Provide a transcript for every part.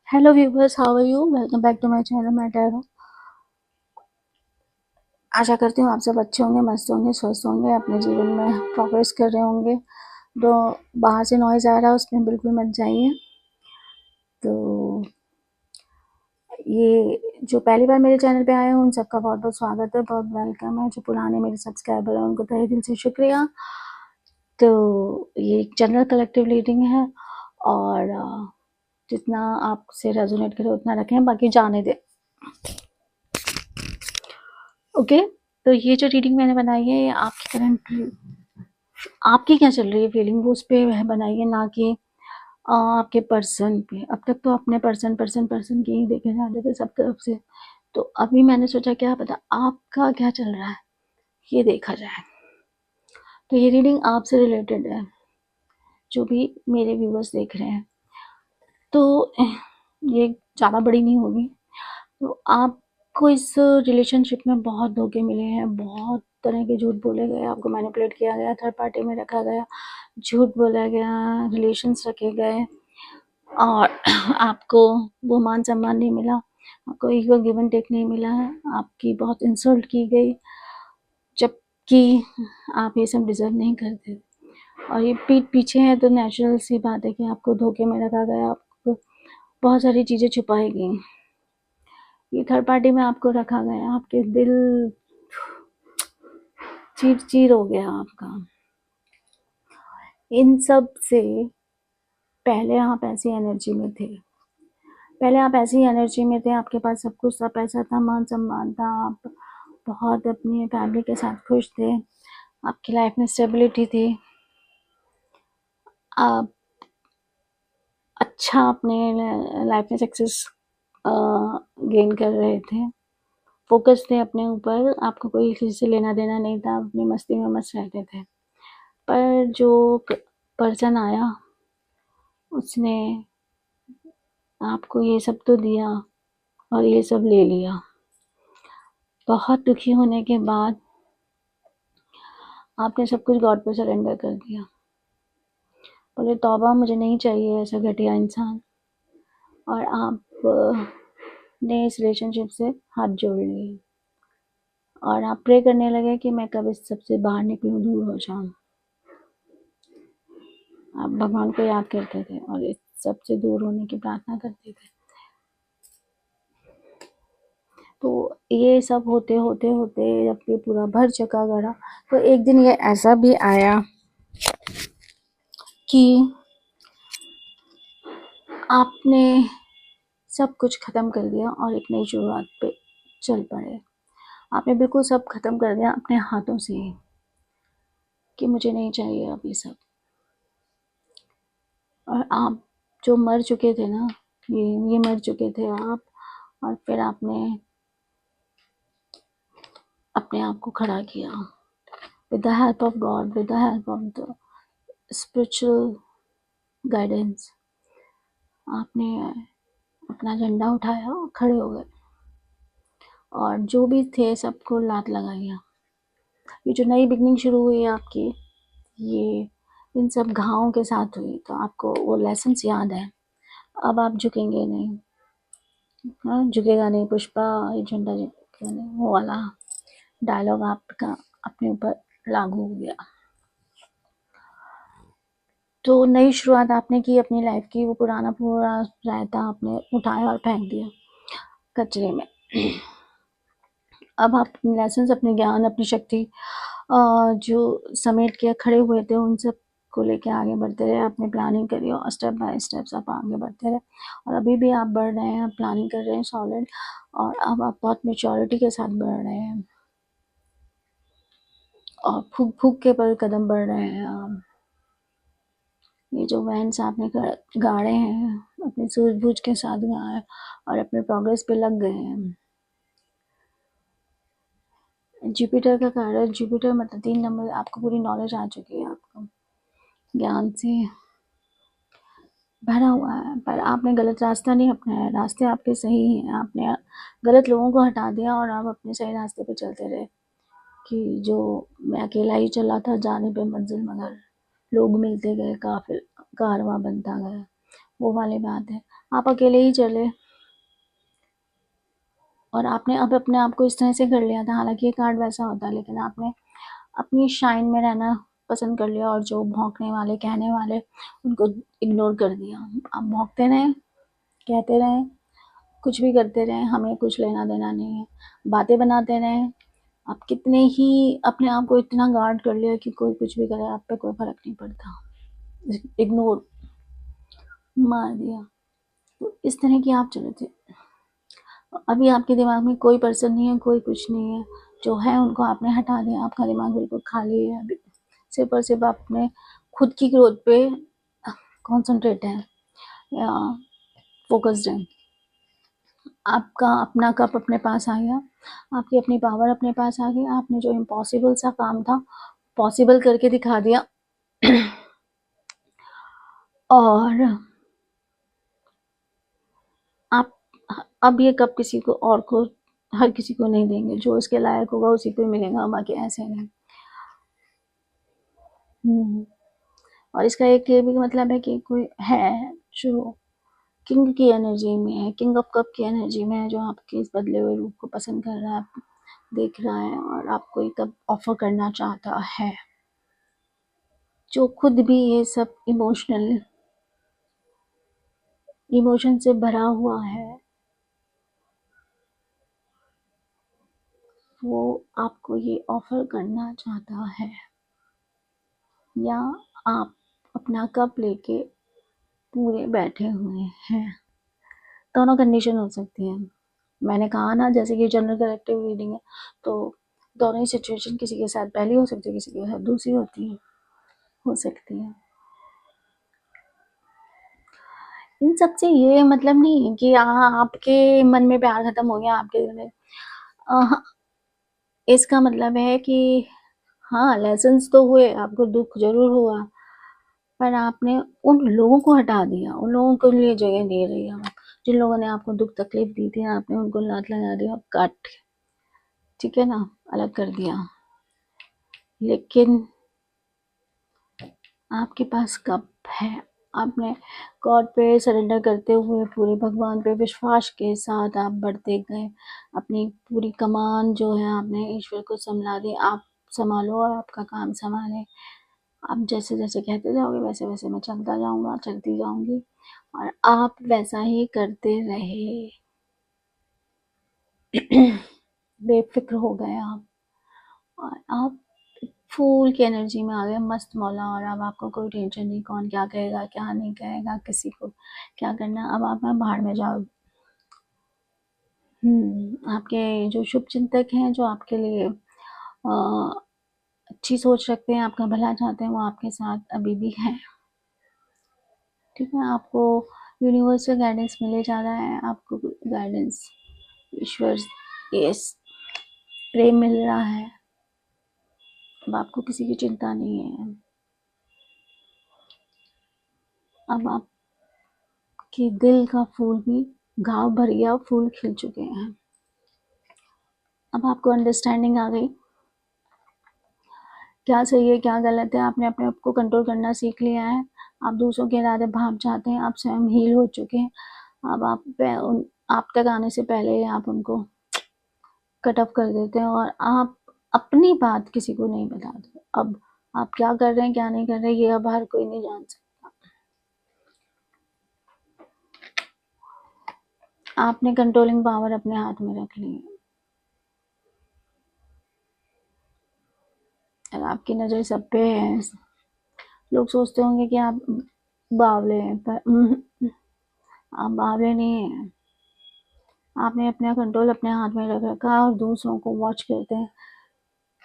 Hello viewers, how are you? Welcome back to my channel. मैं tarot. आशा करती हूँ आप सब अच्छे होंगे, मस्त होंगे, स्वस्थ होंगे, अपने जीवन में प्रोग्रेस कर रहे होंगे। तो बाहर से नॉइज़ आ रहा है, उसमें बिल्कुल मत जाइए। तो ये जो पहली बार मेरे चैनल पे आए हैं उन सबका बहुत बहुत स्वागत है, बहुत वेलकम है। जो पुराने मेरे सब्सक्राइबर हैं उनको तहे दिल से शुक्रिया। तो ये एक जनरल कलेक्टिव रीडिंग है और जितना आपसे रेजोनेट करे उतना रखें, बाकी जाने दें। ओके। तो ये जो रीडिंग मैंने बनाई है ये आपकी करंट आपकी क्या चल रही है फीलिंग, वो उस पर बनाइए, ना कि आपके पर्सन पे। अब तक तो अपने पर्सन पर्सन पर्सन के ही देखे जाते थे सब तरफ से। तो अभी मैंने सोचा क्या पता आपका क्या चल रहा है, ये देखा जाए। तो ये रीडिंग आपसे रिलेटेड है, जो भी मेरे व्यूवर्स देख रहे हैं। तो ये ज़्यादा बड़ी नहीं होगी। तो आपको इस रिलेशनशिप में बहुत धोखे मिले हैं, बहुत तरह के झूठ बोले गए, आपको मैनिपुलेट किया गया, थर्ड पार्टी में रखा गया, झूठ बोला गया, रिलेशंस रखे गए और आपको वो मान सम्मान नहीं मिला, आपको इक्वल गिव एंड टेक नहीं मिला है, आपकी बहुत इंसल्ट की गई, जबकि आप ये सब डिज़र्व नहीं करते। और ये पीठ पीछे है तो नेचुरल सी बात है कि आपको धोखे में रखा गया, आपको बहुत सारी चीज़ें छुपाई गई, ये थर्ड पार्टी में आपको रखा गया, आपके दिल चीर चीर हो गया आपका। इन सब से पहले आप ऐसी एनर्जी में थे, पहले आप ऐसी एनर्जी में थे, आपके पास सब कुछ था, पैसा था, मान सम्मान था, आप बहुत अपनी फैमिली के साथ खुश थे, आपकी लाइफ में स्टेबिलिटी थी, आप अच्छा अपने लाइफ में सक्सेस गेन कर रहे थे, फोकस थे अपने ऊपर, आपको कोई किसी से लेना देना नहीं था, अपनी मस्ती में मस्त रहते थे। पर जो पर्सन आया उसने आपको ये सब तो दिया और ये सब ले लिया। बहुत दुखी होने के बाद आपने सब कुछ गॉड पे सरेंडर कर दिया, बोले तौबा, मुझे नहीं चाहिए ऐसा घटिया इंसान। और आप ने इस रिलेशनशिप से हाथ जोड़ लिए और आप प्रे करने लगे कि मैं कब इस सबसे बाहर निकलूं, दूर हो जाऊं। आप भगवान को याद करते थे और इस सबसे दूर होने की प्रार्थना करते थे। तो ये सब होते होते होते जब ये पूरा भर चका गड़ा, तो एक दिन ये ऐसा भी आया कि आपने सब कुछ ख़त्म कर दिया और एक नई शुरुआत पे चल पड़े। आपने बिल्कुल सब ख़त्म कर दिया अपने हाथों से ही कि मुझे नहीं चाहिए अब ये सब। और आप जो मर चुके थे ना, ये मर चुके थे आप, और फिर आपने अपने आप को खड़ा किया with the help of God, with the help of the spiritual guidance. आपने अपना झंडा उठाया और खड़े हो गए और जो भी थे सबको लात लगाइया। ये जो नई बिगनिंग शुरू हुई है आपकी, ये इन सब घावों के साथ हुई, तो आपको वो लेसन्स याद है। अब आप झुकेंगे नहीं। हाँ, झुकेगा नहीं पुष्पा, ये झंडा झुकेगा नहीं, वो वाला डायलॉग आपका अपने ऊपर लागू हो गया। तो नई शुरुआत आपने की अपनी लाइफ की, वो पुराना पूरा रायता आपने उठाया और फेंक दिया कचरे में। अब आप अपने लेसन्स, अपने ज्ञान, अपनी शक्ति जो समेट के खड़े हुए थे उन सब को लेके आगे बढ़ते रहे, आपने प्लानिंग करी और स्टेप बाय स्टेप्स आप आगे बढ़ते रहे। और अभी भी आप बढ़ रहे हैं, प्लानिंग कर रहे हैं सॉलिड, और अब आप बहुत मेच्योरिटी के साथ बढ़ रहे हैं और फूक फूक के पर कदम बढ़ रहे हैं आप। ये जो वैन्स आपने गाड़े हैं अपनी सूझबूझ के साथ गाए और अपने प्रोग्रेस पे लग गए हैं। जुपिटर का कार्य, जुपिटर मतलब 3 नंबर, आपको पूरी नॉलेज आ चुकी है, आपको ज्ञान से भरा हुआ है, पर आपने गलत रास्ता नहीं अपनाया, रास्ते आपके सही हैं, आपने गलत लोगों को हटा दिया और आप अपने सही रास्ते पे चलते रहे। कि जो मैं अकेला ही चला था जाने पे मंजिल, मगर लोग मिलते गए, काफिल कारवां बनता गया, वो वाली बात है। आप अकेले ही चले और आपने अब अपने आप को इस तरह से कर लिया था। हालांकि ये कार्ड वैसा होता है, लेकिन आपने अपनी शाइन में रहना पसंद कर लिया और जो भौंकने वाले कहने वाले उनको इग्नोर कर दिया। आप भौंकते रहें, कहते रहें, कुछ भी करते रहें, हमें कुछ लेना देना नहीं है। बातें बनाते रहें। आप कितने ही अपने आप को इतना गार्ड कर लिया कि कोई कुछ भी करे, आप पे कोई फर्क नहीं पड़ता, इग्नोर मार दिया। तो इस तरह की आप चले थे। अभी आपके दिमाग में कोई पर्सन नहीं है, कोई कुछ नहीं है, जो है उनको आपने हटा दिया। आपका दिमाग बिल्कुल खाली है अभी, सिर्फ और सिर्फ आप अपने खुद की ग्रोथ पे कॉन्सेंट्रेट है या फोकस्ड है। आपका अपना कप अपने पास आ गया, आपकी अपनी पावर अपने पास आ गई। आपने जो इम्पॉसिबल सा काम था पॉसिबल करके दिखा दिया। और आप अब ये कप किसी को और को, हर किसी को नहीं देंगे। जो इसके लायक होगा उसी को ही मिलेगा, बाकी ऐसे नहीं। और इसका एक ये भी मतलब है कि कोई है जो किंग की एनर्जी में है, किंग ऑफ कप की एनर्जी में है, जो आपके इस बदले हुए रूप को पसंद कर रहा है, देख रहा है और आपको एक कप ऑफर करना चाहता है। जो खुद भी ये सब इमोशन से भरा हुआ है, वो आपको ये ऑफर करना चाहता है। या आप अपना कप लेके पूरे बैठे हुए हैं। दोनों कंडीशन हो सकती है। मैंने कहा ना, जैसे कि जनरल कलेक्टिव रीडिंग है, तो दोनों ही सिचुएशन किसी के साथ पहली हो सकती है, किसी के साथ दूसरी होती है, हो सकती है। इन सब से ये मतलब नहीं है कि आपके मन में प्यार खत्म हो गया, आपके दिल में इसका मतलब है कि हाँ, लेसन्स तो हुए, आपको दुख जरूर हुआ, पर आपने उन लोगों को हटा दिया, उन लोगों के लिए जगह दे रही है। जिन लोगों ने आपको दुख तकलीफ दी थी, आपने उनको लात लगा दिया, काट, ठीक है ना, अलग कर दिया। लेकिन आपके पास कप है। आपने गॉड पे सरेंडर करते हुए पूरे भगवान पे विश्वास के साथ आप बढ़ते गए। अपनी पूरी कमान जो है आपने ईश्वर को संभाला दी। आप संभालो और आपका काम संभाले। आप जैसे जैसे कहते जाओगे वैसे वैसे मैं चलता जाऊंगा, चलती जाऊंगी, और आप वैसा ही करते रहे। बेफिक्र हो गए आप, और आप फूल की एनर्जी में आ गए, मस्त मौला। और अब आपको कोई टेंशन नहीं, कौन क्या कहेगा क्या नहीं कहेगा, किसी को क्या करना। अब आप बाहर में जाओ। आपके जो शुभ चिंतक हैं, जो आपके लिए अच्छी सोच रखते हैं, आपका भला चाहते हैं, वो आपके साथ अभी भी हैं, ठीक है। आपको यूनिवर्स से गाइडेंस मिले जा रहा है, आपको गाइडेंस ईश्वर यस प्रेम मिल रहा है। अब आपको किसी की चिंता नहीं है। अब आपके दिल का फूल भी घाव भर गया, फूल खिल चुके हैं। अब आपको अंडरस्टैंडिंग आ गई, क्या सही है क्या गलत है। आपने अपने आप को कंट्रोल करना सीख लिया है। आप दूसरों के इरादे भाप जाते हैं, आप स्वयं हील हो चुके हैं। अब आप तक आने से पहले ही आप उनको कट ऑफ कर देते हैं, और आप अपनी बात किसी को नहीं बताते। अब आप क्या कर रहे हैं क्या नहीं कर रहे, ये अब हर कोई नहीं जान सकता। आपने कंट्रोलिंग पावर अपने हाथ में रख ली है, और आपकी नज़र सब पे है। लोग सोचते होंगे कि आप बावले हैं, पर आप बावले नहीं हैं। आपने अपना कंट्रोल अपने हाथ में रख रखा है, और दूसरों को वॉच करते हैं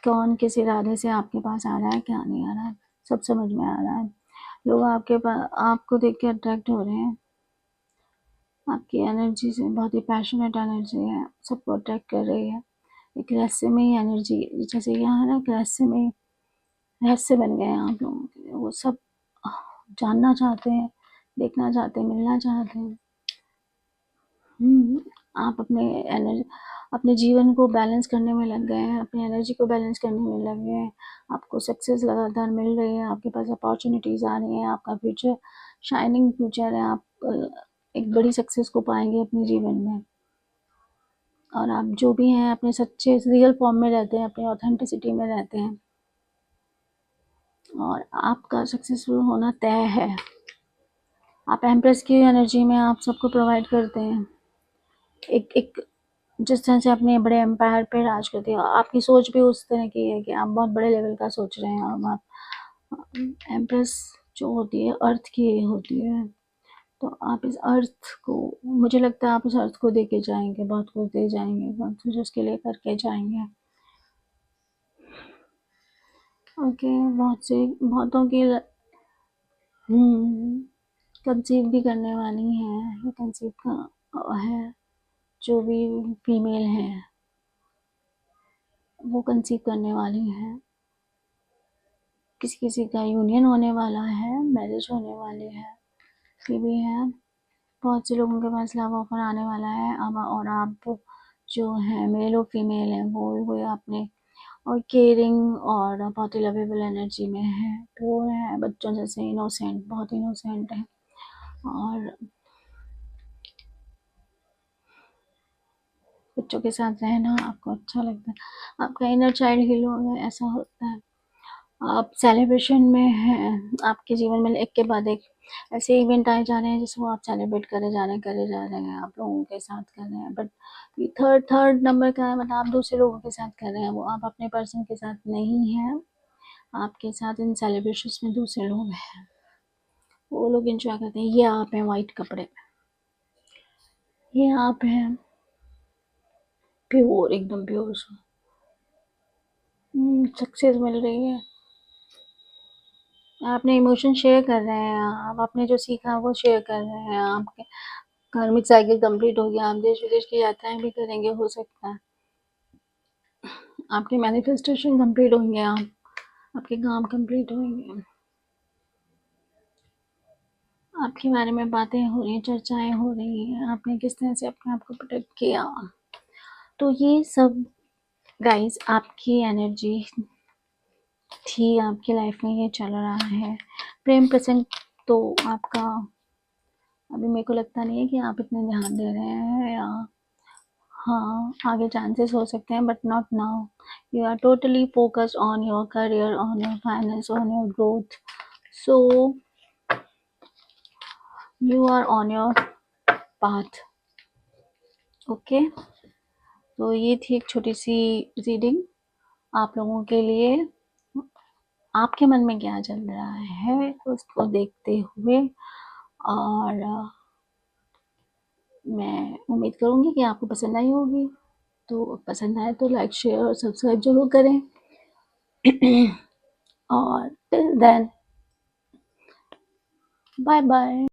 कौन किस इरादे से आपके पास आ रहा है, क्या नहीं आ रहा है, सब समझ में आ रहा है। लोग आपके पास आपको देख के अट्रैक्ट हो रहे हैं, आपकी एनर्जी से, बहुत ही पैशनेट एनर्जी है, सबको अट्रैक्ट कर रही है। एक रहस्यमयी एनर्जी, जैसे यहाँ है ना, एक रहस्यमयी रहस्य बन गए हैं आप लोगों के लिए। वो सब जानना चाहते हैं, देखना चाहते हैं, मिलना चाहते हैं। आप अपने जीवन को बैलेंस करने में लग गए हैं, अपनी एनर्जी को बैलेंस करने में लग गए हैं। आपको सक्सेस लगातार मिल रही है, आपके पास अपॉर्चुनिटीज़ आ रही हैं, आपका फ्यूचर शाइनिंग फ्यूचर है। आप एक बड़ी सक्सेस को पाएंगे अपने जीवन में। और आप जो भी हैं अपने सच्चे रियल फॉर्म में रहते हैं, अपनी ऑथेंटिसिटी में रहते हैं, और आपका सक्सेसफुल होना तय है। आप एम्प्रेस की एनर्जी में आप सबको प्रोवाइड करते हैं, एक एक जिस तरह से अपने बड़े एम्पायर पे राज करते हैं। आपकी सोच भी उस तरह की है कि आप बहुत बड़े लेवल का सोच रहे हैं, और आप एम्प्रेस जो होती है अर्थ की होती है, तो आप इस अर्थ को, मुझे लगता है आप उस अर्थ को दे के जाएंगे, बहुत कुछ दे जाएंगे, बहुत कुछ उसके लिए करके जाएंगे। ओके, बहुतों की कंसीव भी करने वाली हैं, कंसीव का है, जो भी फीमेल हैं वो कंसीव करने वाली हैं, किसी किसी का यूनियन होने वाला है, मैरिज होने वाली है, ये भी है। बहुत से लोगों के पास लव ऑफर आने वाला है अब, और आप जो है मेल और फीमेल हैं वो अपने और केयरिंग और बहुत ही लवेबल एनर्जी में है, प्योर है, बच्चों जैसे इनोसेंट, बहुत इनोसेंट है, और बच्चों के साथ रहना आपको अच्छा लगता है, आपका इनर चाइल्ड हील होगा, ऐसा होता है। आप सेलिब्रेशन में हैं, आपके जीवन में एक के बाद एक ऐसे इवेंट आए जा रहे हैं जिसको आप सेलिब्रेट करे जा रहे हैं, आप लोगों के साथ कर रहे हैं, बट थर्ड नंबर का है, मतलब आप दूसरे लोगों के साथ कर रहे हैं, वो आप अपने पर्सन के साथ नहीं हैं, आपके साथ इन सेलिब्रेशंस में दूसरे लोग हैं, वो लोग इंजॉय करते हैं। ये आप हैं वाइट कपड़े में, ये आप हैं प्योर, एकदम प्योर सक्सेस मिल रही है, आपने इमोशन शेयर कर रहे हैं, आप आपने जो सीखा वो शेयर कर रहे हैं, आपके कार्मिक साइकिल कंप्लीट हो गया, आप देश विदेश की यात्राएं भी करेंगे, हो सकता है आपके मैनिफेस्टेशन कंप्लीट होंगे, आपके काम कंप्लीट होंगे, आपके बारे में बातें हो रही हैं, चर्चाएं हो रही हैं, आपने किस तरह से अपने आप को प्रोटेक्ट किया। तो ये सब गाइस आपकी एनर्जी थी, आपकी लाइफ में ये चल रहा है। प्रेम प्रसंग तो आपका अभी मेरे को लगता नहीं है कि आप इतने ध्यान दे रहे हैं, या हाँ आगे चांसेस हो सकते हैं, but not now. You are totally focused on your career, on your finance, on your growth, so you are on your path. Okay, तो ये थी एक छोटी सी रीडिंग आप लोगों के लिए। आपके मन में क्या चल रहा है उसको देखते हुए, और मैं उम्मीद करूँगी कि आपको पसंद आई होगी। तो पसंद आए तो लाइक, शेयर और सब्सक्राइब जरूर करें। और टिल देन, बाय बाय।